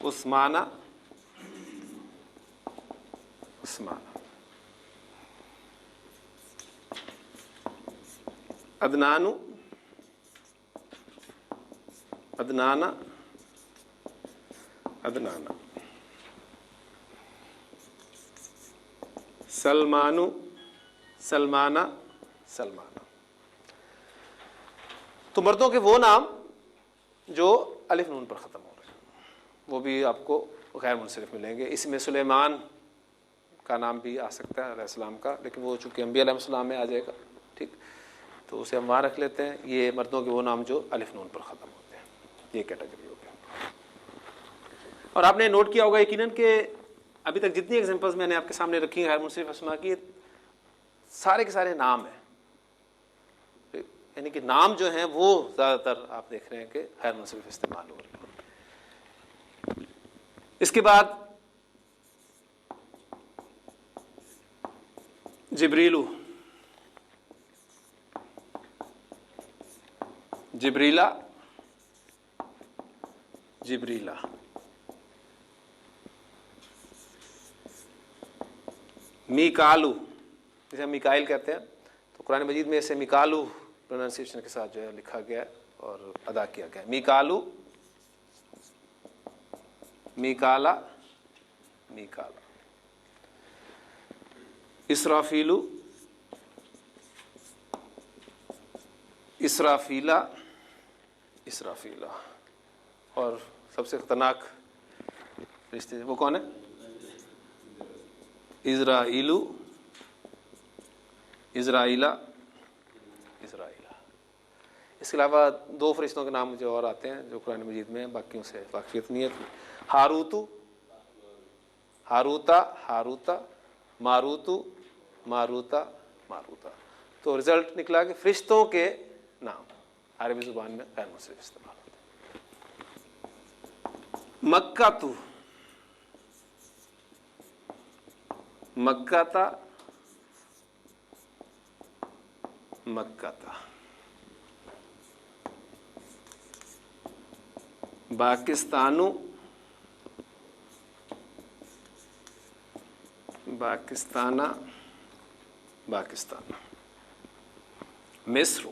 S3: उस्माना, उस्माना। अदनानु, अदनाना, अदनाना। सलमानु, सलमाना, सलमाना। तो मर्दों के वो नाम जो अलिफ नून पर ख़त्म हो रहे हैं वो भी आपको गैर मुनसरिफ मिलेंगे। इसमें सुलेमान का नाम भी आ सकता है अलैहिस्सलाम का, लेकिन वो चूँकि अंबिया अलैहिस्सलाम में आ जाएगा, ठीक, तो उसे हम वहाँ रख लेते हैं। ये मर्दों के वो नाम जो अलिफ नून पर ख़त्म होते हैं, ये कैटेगरी हो गया। और आपने नोट किया होगा यकीनन कि अभी तक जितनी एग्जांपल्स मैंने आपके सामने रखी हैं गैर मुनसरिफ अस्मा की, सारे के सारे नाम हैं, यानी कि नाम जो हैं वो ज़्यादातर आप देख रहे हैं कि गैर मुनसरिफ इस्तेमाल हो रहे हैं। इसके बाद जिब्रीलु, जिब्रीला, जिब्रीला। मीकालू, जिसे हम मिकाइल कहते हैं, तो कुरान मजीद में इसे मिकालू प्रोनाउंसिएशन के साथ जो है लिखा गया और अदा किया गया। मिकालू, मिकाला, मिकाला। इसराफीलू, इसराफीला, इसराफीला। और सबसे खतरनाक रिश्ते वो कौन है? इज़राइलू, इज़राइला, इज़राइला। इसके अलावा 2 फरिश्तों के नाम मुझे और आते हैं जो कुरान मजीद में, बाकियों से वाक़फ़ियत नहीं है। हारूतु, हारूता, हारूता, मारूतु, मारूता, मारूता। तो रिजल्ट निकला कि फरिश्तों के नाम अरबी ज़ुबान में गैर मुनसरिफ इस्तेमाल होते हैं। मक्कातु, मक्काता, मक्काता। पाकिस्तानु, पाकिस्ताना, पाकिस्तान। मिस्र,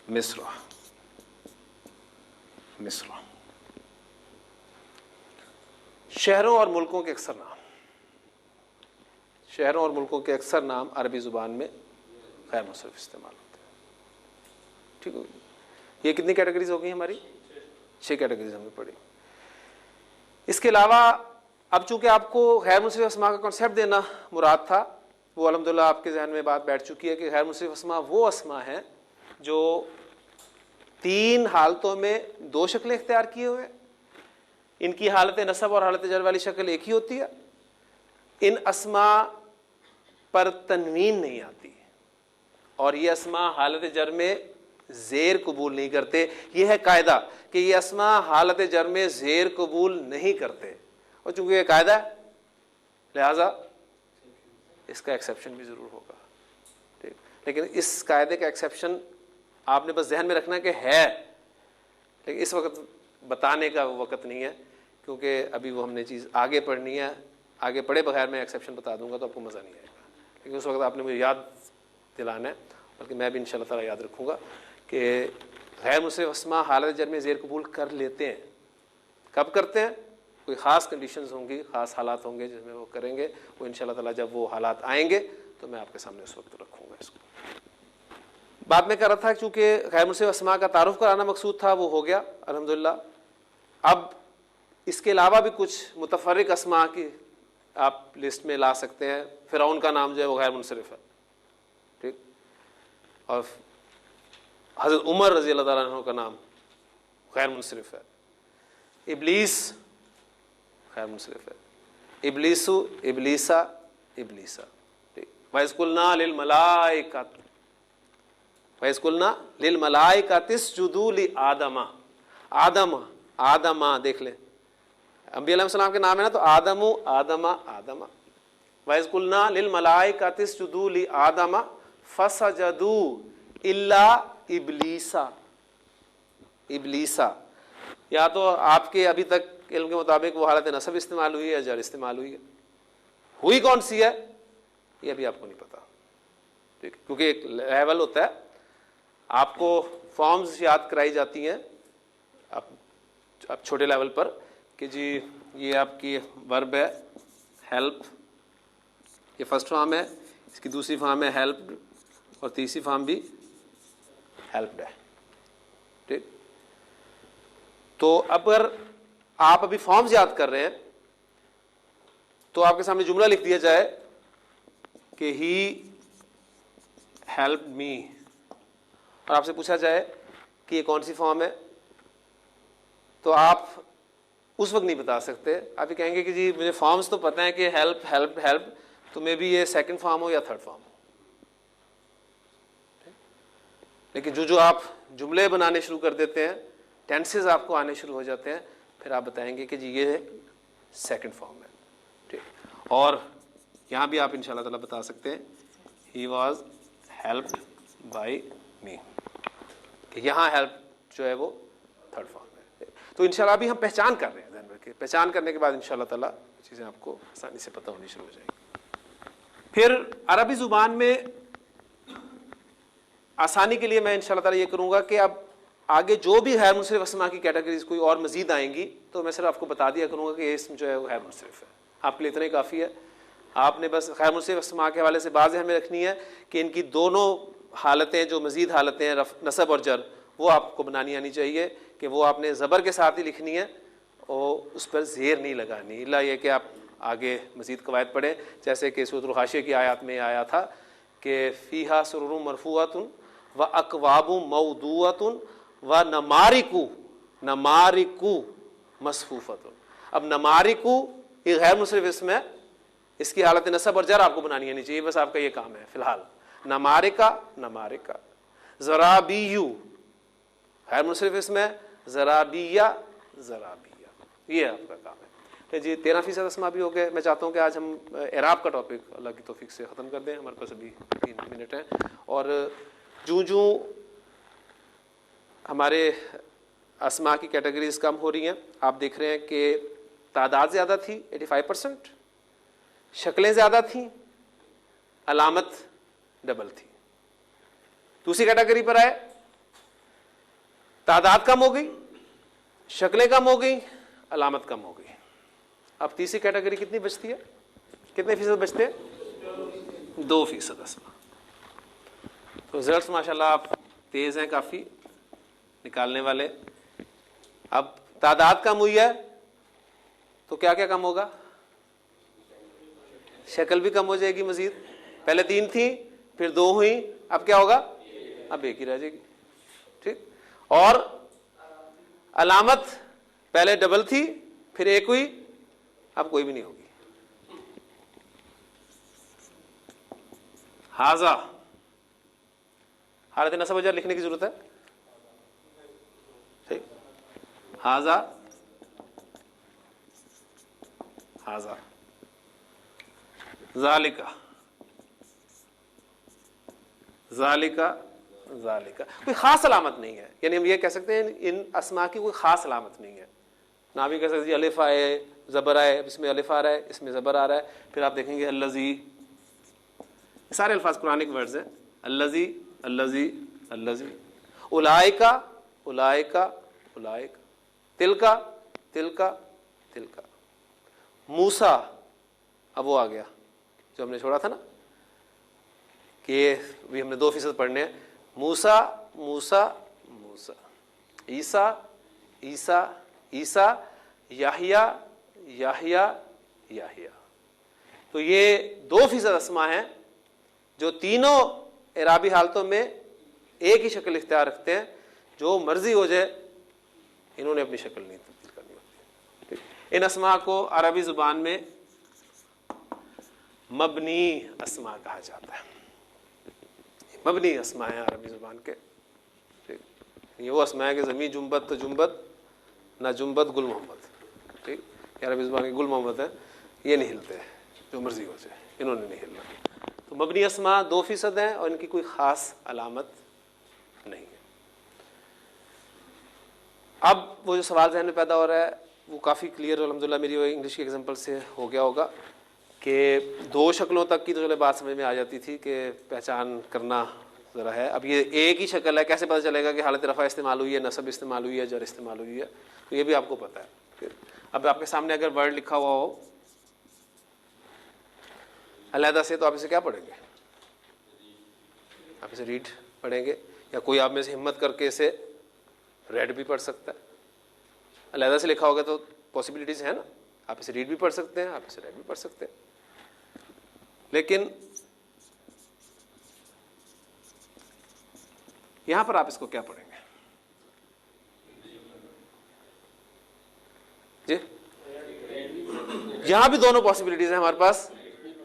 S3: मिस्र, मिस्र। शहरों और मुल्कों के अक्सर नाम, शहरों और मुल्कों के अक्सर नाम अरबी ज़ुबान में गैर मुनसरिफ इस्तेमाल होते हैं। ठीक हो, ये कितनी कैटेगरीज हो गई हमारी? 6 कैटेगरीज हमने पढ़ी। इसके अलावा अब चूंकि आपको गैर मुनसरिफ अस्मा का कॉन्सेप्ट देना मुराद था, वो अल्हम्दुलिल्लाह आपके जहन में बात बैठ चुकी है कि गैर मुनसरिफ अस्मा वो अस्मा हैं जो 3 हालतों में 2 शक्लें इख्तियार किए हुए। इनकी हालत नसब और हालत जर वाली शक्ल एक ही होती है। इन अस्मा पर तनवीन नहीं आती और ये अस्मा हालत जर में ज़ेर कबूल नहीं करते। ये है कायदा कि ये अस्मा हालत जर में ज़ेर कबूल नहीं करते, और चूंकि ये कायदा है लिहाजा इसका एक्सेप्शन भी ज़रूर होगा। ठीक, लेकिन इस कायदे का एक्सेप्शन आपने बस जहन में रखना कि है, लेकिन इस वक्त बताने का वो वक्त नहीं है, क्योंकि अभी वो हमने चीज़ आगे पढ़नी है। आगे पढ़े बगैर मैं एक्सेप्शन बता दूंगा तो आपको मज़ा नहीं आएगा, लेकिन उस वक्त आपने मुझे याद दिलाना है, बल्कि मैं भी इंशाअल्लाह ताला याद रखूँगा कि गैर मुनसरिफ अस्मा हालत जर में ज़ेर कबूल कर लेते हैं। कब करते हैं? कोई ख़ास कंडीशंस होंगी, ख़ास हालात होंगे जिसमें वो करेंगे। वो इंशाअल्लाह ताला जब वो हालात आएंगे तो मैं आपके सामने उस वक्त रखूँगा इसको। बाद में कर रहा था चूँकि गैर मुनसरिफ अस्मा का तारुफ कराना मकसूद था, वो हो गया अल्हम्दुलिल्लाह। अब इसके अलावा भी कुछ मुतफर्रिक अस्मा की आप लिस्ट में ला सकते हैं। फ़िरौन का नाम जो है वो गैर मुनसरिफ है, ठीक, और हज़रत उमर रज़ी अल्लाह ताला अन्हु का नाम गैर मुनसरिफ है। इब्लीस गैर मुनसरिफ है। इब्लीसु, इब्लीसा, इब्लीसा, ठीक। वइज़कुल्ना लिल मलाइका, वइज़कुल्ना लिल मलाइका तिस्जुदू लि आदमा, आदमा, आदमा देख लें, अंबिया अलैहिस्सलाम के नाम है ना, तो आदमु, आदमा, आदमा। वइज़कुल्ना लिल मलाइका तिस्जुदू लि आदमा फसजदू इल्ला इब्लीसा, इब्लीसा। या तो आपके अभी तक इल्म के मुताबिक वो हालत नसब इस्तेमाल हुई है या जर इस्तेमाल हुई है, हुई कौन सी है ये अभी आपको नहीं पता, ठीक, क्योंकि एक लेवल होता है, आपको फॉर्म्स याद कराई जाती हैं आप छोटे लेवल पर कि जी ये आपकी वर्ब है हेल्प, ये फर्स्ट फॉर्म है, इसकी दूसरी फॉर्म है हेल्प्ड और तीसरी फॉर्म भी हेल्प्ड है, ठीक। तो अगर आप अभी फॉर्म्स याद कर रहे हैं तो आपके सामने जुमला लिख दिया जाए कि ही हेल्प्ड मी, और आपसे पूछा जाए कि ये कौन सी फॉर्म है, तो आप उस वक्त नहीं बता सकते। आप ये कहेंगे कि जी मुझे फॉर्म्स तो पता है कि हेल्प, हेल्प, हेल्प, तो मे बी ये सेकंड फॉर्म हो या थर्ड फॉर्म हो, लेकिन जो आप जुमले बनाने शुरू कर देते हैं, टेंसेस आपको आने शुरू हो जाते हैं, फिर आप बताएंगे कि जी ये सेकंड फॉर्म है, ठीक। और यहाँ भी आप इंशाल्लाह ताला बता सकते हैं ही वॉज हेल्प्ड बाई मी, यहाँ हेल्प जो है वो थर्ड फॉर्म है। तो इंशाल्लाह अभी हम पहचान कर रहे हैं, ध्यान रखिए, पहचान करने के बाद इंशाल्लाह ताला चीज़ें आपको आसानी से पता होनी शुरू हो जाएगी। फिर अरबी ज़ुबान में आसानी के लिए मैं इंशाल्लाह ताला ये करूँगा कि अब आगे जो भी गैर मुनसरिफ अस्मा की कैटेगरीज कोई और मजीद आएंगी तो मैं सिर्फ आपको बता दिया करूँगा कि ये इसम जो है वो गैर मुनसरिफ है। आपके लिए इतना ही काफ़ी है। आपने बस गैर मुनसरिफ अस्मा के हवाले से बात हमें रखनी है कि इनकी दोनों हालतें, जो मजीद हालतें हैं नसब और जर, वो आपको बनानी आनी चाहिए कि वो आपने ज़बर के साथ ही लिखनी है और उस पर ज़ेर नहीं लगानी, इल्ला ये कि आप आगे मज़ीद कवायद पढ़ें, जैसे कि सूरह हाशिया की आयत में आया था कि फ़ीहा सुरुरुम मरफ़ूअतुन व अकवाबु मौदूअतुन व नमारिकु मसफूफ़तुन। अब नमारिकु ये गैर मुसरिफ इसम है, इसकी हालत नसब और जर आपको बनानी नहीं चाहिए, बस आपका ये काम है फ़िलहाल। नमारिका ज़राबीयु गैर मुसरिफ इसम है, ज़राबिया ये आपका काम है। तो जी 13% अस्मा भी हो गए। मैं चाहता हूँ कि आज हम एराब का टॉपिक अल्लाह की तौफीक से ख़त्म कर दें, हमारे पास अभी 3 मिनट हैं। और जूँ हमारे अस्मा की कैटेगरीज कम हो रही हैं, आप देख रहे हैं कि तादाद ज़्यादा थी 85%, शक्लें ज़्यादा थीं, अलामत डबल थी। दूसरी कैटेगरी पर आए, तादाद कम हो गई, शक्लें कम हो गई, अलामत कम हो गई। अब तीसरी कैटेगरी कितनी बचती है, कितने फीसद बचते हैं? 2% अस्मा। तो रिजल्ट्स माशाल्लाह आप तेज़ हैं काफ़ी निकालने वाले। अब तादाद कम हुई है तो क्या क्या कम होगा? शक्ल भी कम हो जाएगी मजीद। पहले 3 थी, फिर 2 हुई, अब क्या होगा? अब 1 ही रह जाएगी। ठीक। और अलामत पहले डबल थी, फिर 1 हुई, अब कोई भी नहीं होगी। हाजा हालत नसब वजह लिखने की जरूरत है। ठीक। हाजा जालिका कोई खास अलामत नहीं है, यानी हम ये कह सकते हैं इन अस्मा की कोई खास अलामत नहीं है। ना भी कह सकते हैं अलिफ आए ज़बर आए, इसमें अलिफ आ रहा है, इसमें ज़बर आ रहा है, फिर आप देखेंगे अल्लज़ी, सारे अल्फाज कुरानिक वर्ड्स हैं। अल्लज़ी अल्लज़ी अल्लज़ी, उलाइका उलाइका उलाइका, तिलका तिलका तिलका, मूसा, अब वो आ गया जो हमने छोड़ा था ना कि भी हमने 2% पढ़ने हैं। मूसा मूसा मूसा, ईसा ईसा ईसा, याहिया याहिया याहिया। तो ये 2% अस्मा हैं जो तीनों एराबी हालतों में एक ही शक्ल इख्तियार रखते हैं। जो मर्जी हो जाए, इन्होंने अपनी शक्ल नहीं तब्दील करनी होती। इन अस्मा को अरबी ज़ुबान में मबनी अस्मा कहा जाता है। मबनी अस्मा है अरबी ज़ुबान के। ये वो अस्मा है कि ज़मी जुम्बत तो जुम्बत, ना जुम्बत गुल मोहम्मद। ठीक, अरबी ज़ुबान के गुल मोहम्मद है, ये नहीं हिलते, जो मर्जी हो जाए, इन्होंने नहीं हिलना। तो मबनी अस्मा 2% हैं और इनकी कोई ख़ास अलामत नहीं है। अब वो जो सवाल ज़हन में पैदा हो रहा है वो काफ़ी क्लियर अल्हम्दुलिल्लाह मेरी वो इंग्लिश के एग्जांपल से हो गया होगा कि 2 शक्लों तक की तो चलो बात समझ में आ जाती थी कि पहचान करना ज़रा है। अब ये एक ही शक्ल है, कैसे पता चलेगा कि हालत रफ़ा इस्तेमाल हुई है, नसब इस्तेमाल हुई है, जर इस्तेमाल हुई है, तो ये भी आपको पता है। फिर अब आपके सामने अगर वर्ड लिखा हुआ हो अलहदा से, तो आप इसे क्या पढ़ेंगे? आप इसे रीड पढ़ेंगे, या कोई आप में से हिम्मत करके इसे रेड भी पढ़ सकता है। अलहदा से लिखा होगा तो पॉसिबिलिटीज़ है ना, आप इसे रीड भी पढ़ सकते हैं, आप इसे रेड भी पढ़ सकते हैं। लेकिन यहां पर आप इसको क्या पढ़ेंगे जी? यहां भी दोनों पॉसिबिलिटीज है हमारे पास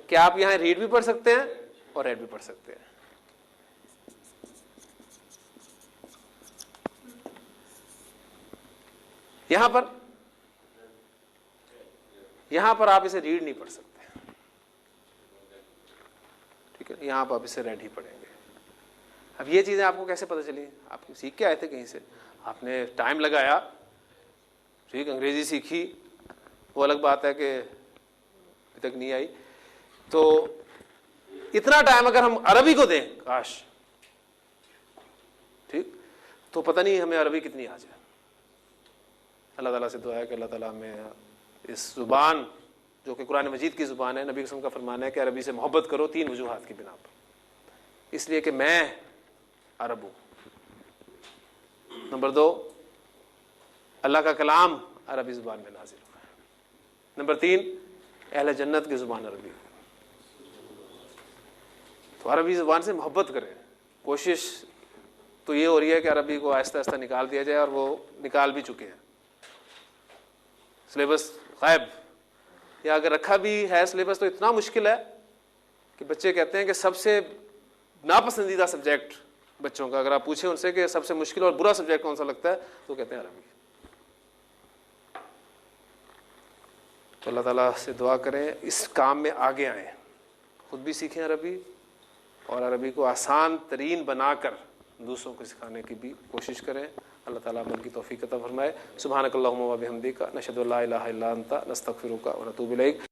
S3: कि आप यहां रीड भी पढ़ सकते हैं और रेड भी पढ़ सकते हैं। यहां पर आप इसे रीड नहीं पढ़ सकते, ठीक है? यहां पर आप इसे रेड ही पढ़ेंगे। अब ये चीजें आपको कैसे पता चली? आप सीख के आए थे कहीं से, आपने टाइम लगाया, ठीक, अंग्रेजी सीखी, वो अलग बात है कि अभी तक नहीं आई। तो इतना टाइम अगर हम अरबी को दें, काश, ठीक, तो पता नहीं हमें अरबी कितनी आ जाए। अल्लाह ताला से दुआ है कि अल्लाह ताला हमें इस ज़ुबान जो कि कुरान मजीद की ज़ुबान है, नबी कसम का फरमान है कि अरबी से मोहब्बत करो 3 वजूहात की बिना पर। इसलिए कि मैं अरब हूँ, नंबर 2 अल्लाह का कलाम अरबी ज़ुबान में नाजिल हुआ है, नंबर 3 अहले जन्नत की ज़ुबान अरबी। तो अरबी ज़ुबान से मोहब्बत करें। कोशिश तो ये हो रही है कि अरबी को आहिस्ता आहिस्ता निकाल दिया जाए, और वो निकाल भी चुके हैं। सिलेबस गायब, या अगर रखा भी है सिलेबस तो इतना मुश्किल है कि बच्चे कहते हैं कि सबसे नापसंदीदा सब्जेक्ट बच्चों का, अगर आप पूछें उनसे कि सबसे मुश्किल और बुरा सब्जेक्ट कौन सा लगता है, तो कहते हैं अरबी। तो अल्लाह ताला से दुआ करें इस काम में आगे आएँ, खुद भी सीखें अरबी, और अरबी को आसान तरीन बनाकर दूसरों को सिखाने की भी कोशिश करें। अल्लाह ताला अमल की तौफीक अता फरमाए। सुब्हानकल्लाहुम्मा व बिहम्दिका नशहदु अल्ला इलाहा इल्ला अंता नस्तगफिरुका व नतूबु इलैक।